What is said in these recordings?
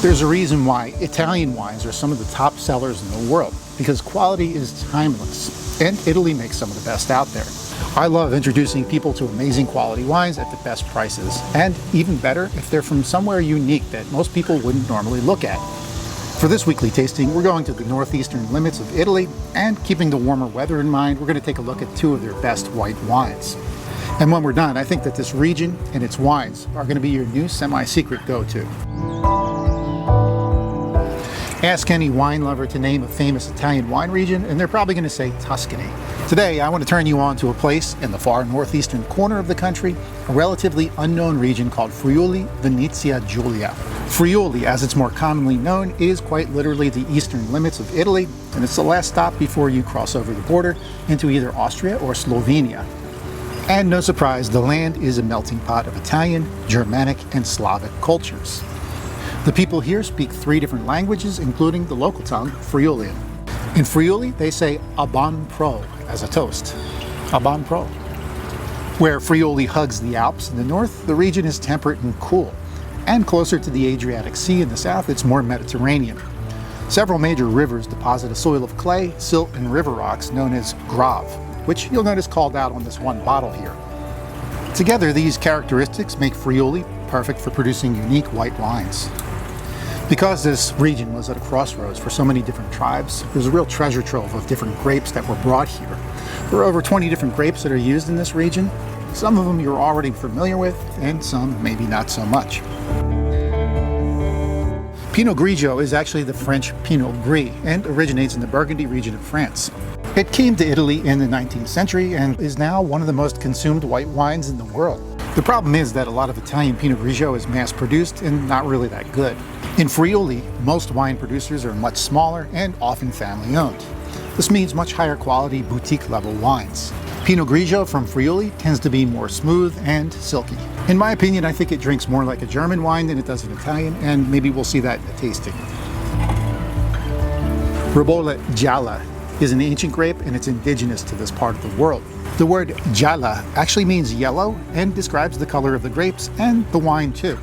There's a reason why Italian wines are some of the top sellers in the world, because quality is timeless, and Italy makes some of the best out there. I love introducing people to amazing quality wines at the best prices, and even better if they're from somewhere unique that most people wouldn't normally look at. For this weekly tasting, we're going to the northeastern limits of Italy, and keeping the warmer weather in mind, we're going to take a look at two of their best white wines. And when we're done, I think that this region and its wines are going to be your new semi-secret go-to. Ask any wine lover to name a famous Italian wine region, and they're probably going to say Tuscany. Today, I want to turn you on to a place in the far northeastern corner of the country, a relatively unknown region called Friuli, Venezia-Giulia. Friuli, as it's more commonly known, is quite literally the eastern limits of Italy, and it's the last stop before you cross over the border into either Austria or Slovenia. And no surprise, the land is a melting pot of Italian, Germanic, and Slavic cultures. The people here speak 3 different languages, including the local tongue, Friulian. In Friuli, they say "a bon pro" as a toast. A bon pro. Where Friuli hugs the Alps in the north, the region is temperate and cool. And closer to the Adriatic Sea in the south, it's more Mediterranean. Several major rivers deposit a soil of clay, silt, and river rocks known as grave, which you'll notice called out on this one bottle here. Together, these characteristics make Friuli perfect for producing unique white wines. Because this region was at a crossroads for so many different tribes, there's a real treasure trove of different grapes that were brought here. There are over 20 different grapes that are used in this region. Some of them you're already familiar with, and some maybe not so much. Pinot Grigio is actually the French Pinot Gris and originates in the Burgundy region of France. It came to Italy in the 19th century and is now one of the most consumed white wines in the world. The problem is that a lot of Italian Pinot Grigio is mass-produced and not really that good. In Friuli, most wine producers are much smaller and often family-owned. This means much higher quality boutique-level wines. Pinot Grigio from Friuli tends to be more smooth and silky. In my opinion, I think it drinks more like a German wine than it does an Italian, and maybe we'll see that in the tasting. Ribolla Gialla is an ancient grape, and it's indigenous to this part of the world. The word Gialla actually means yellow and describes the color of the grapes and the wine too.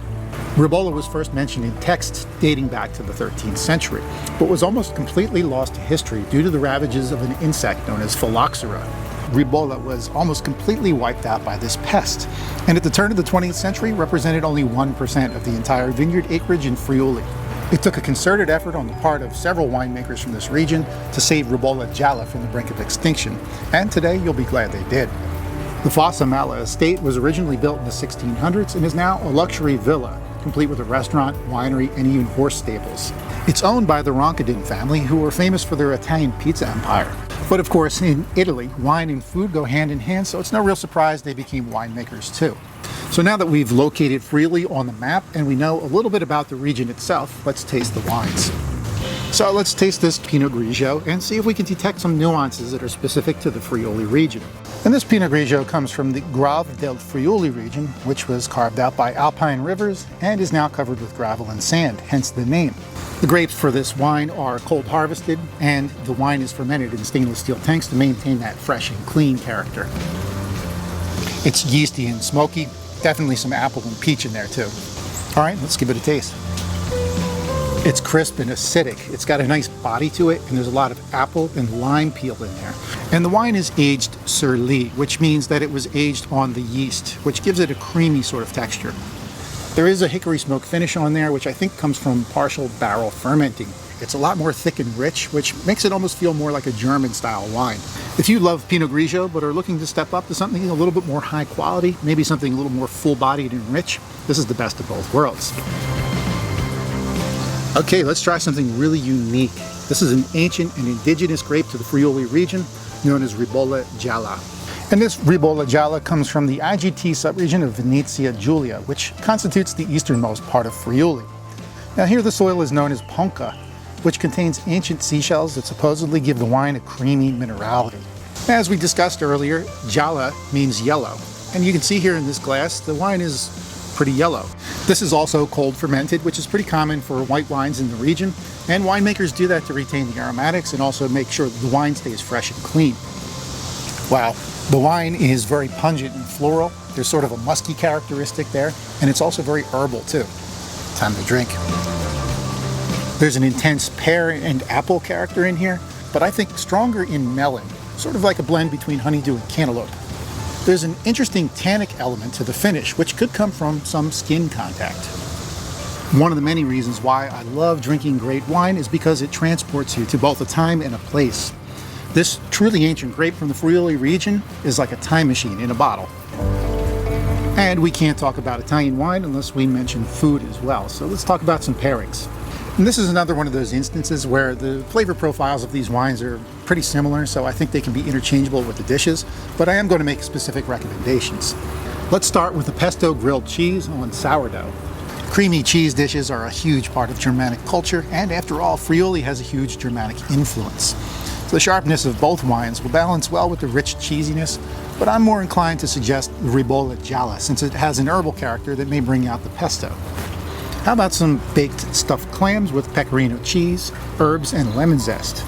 Ribolla was first mentioned in texts dating back to the 13th century, but was almost completely lost to history due to the ravages of an insect known as phylloxera. Ribolla was almost completely wiped out by this pest, and at the turn of the 20th century represented only 1% of the entire vineyard acreage in Friuli. It took a concerted effort on the part of several winemakers from this region to save Ribolla Gialla from the brink of extinction, and today you'll be glad they did. The Fossa estate was originally built in the 1600s and is now a luxury villa, complete with a restaurant, winery, and even horse stables. It's owned by the Roncadin family, who are famous for their Italian pizza empire. But of course, in Italy, wine and food go hand in hand, so it's no real surprise they became winemakers too. So now that we've located Friuli on the map and we know a little bit about the region itself, let's taste the wines. So let's taste this Pinot Grigio and see if we can detect some nuances that are specific to the Friuli region. And this Pinot Grigio comes from the Grave del Friuli region, which was carved out by alpine rivers and is now covered with gravel and sand, hence the name. The grapes for this wine are cold harvested, and the wine is fermented in stainless steel tanks to maintain that fresh and clean character. It's yeasty and smoky, definitely some apple and peach in there too. All right, let's give it a taste. It's crisp and acidic. It's got a nice body to it, and there's a lot of apple and lime peel in there. And the wine is aged sur lie, which means that it was aged on the yeast, which gives it a creamy sort of texture. There is a hickory smoke finish on there, which I think comes from partial barrel fermenting. It's a lot more thick and rich, which makes it almost feel more like a German-style wine. If you love Pinot Grigio but are looking to step up to something a little bit more high quality, maybe something a little more full-bodied and rich, this is the best of both worlds. Okay, let's try something really unique. This is an ancient and indigenous grape to the Friuli region, known as Ribolla Gialla. And this Ribolla Gialla comes from the IGT subregion of Venezia-Giulia, which constitutes the easternmost part of Friuli. Now here the soil is known as ponca, which contains ancient seashells that supposedly give the wine a creamy minerality. As we discussed earlier, Gialla means yellow, and you can see here in this glass the wine is pretty yellow. This is also cold fermented, which is pretty common for white wines in the region, and winemakers do that to retain the aromatics and also make sure that the wine stays fresh and clean. Wow, the wine is very pungent and floral. There's sort of a musky characteristic there, and it's also very herbal too. Time to drink. There's an intense pear and apple character in here, but I think stronger in melon, sort of like a blend between honeydew and cantaloupe. There's an interesting tannic element to the finish, which could come from some skin contact. One of the many reasons why I love drinking great wine is because it transports you to both a time and a place. This truly ancient grape from the Friuli region is like a time machine in a bottle. And we can't talk about Italian wine unless we mention food as well, so let's talk about some pairings. And this is another one of those instances where the flavor profiles of these wines are pretty similar, so I think they can be interchangeable with the dishes, but I am going to make specific recommendations. Let's start with the pesto grilled cheese on sourdough. Creamy cheese dishes are a huge part of Germanic culture, and after all, Friuli has a huge Germanic influence. So the sharpness of both wines will balance well with the rich cheesiness, but I'm more inclined to suggest the Ribolla Gialla since it has an herbal character that may bring out the pesto. How about some baked stuffed clams with pecorino cheese, herbs, and lemon zest?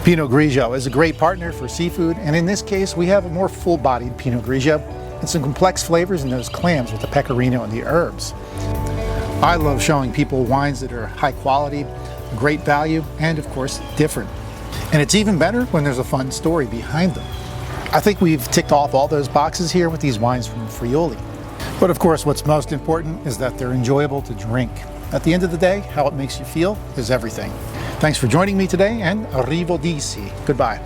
Pinot Grigio is a great partner for seafood, and in this case we have a more full-bodied Pinot Grigio and some complex flavors in those clams with the pecorino and the herbs. I love showing people wines that are high quality, great value, and of course different. And it's even better when there's a fun story behind them. I think we've ticked off all those boxes here with these wines from Friuli. But of course, what's most important is that they're enjoyable to drink. At the end of the day, how it makes you feel is everything. Thanks for joining me today, and arrivederci. Goodbye.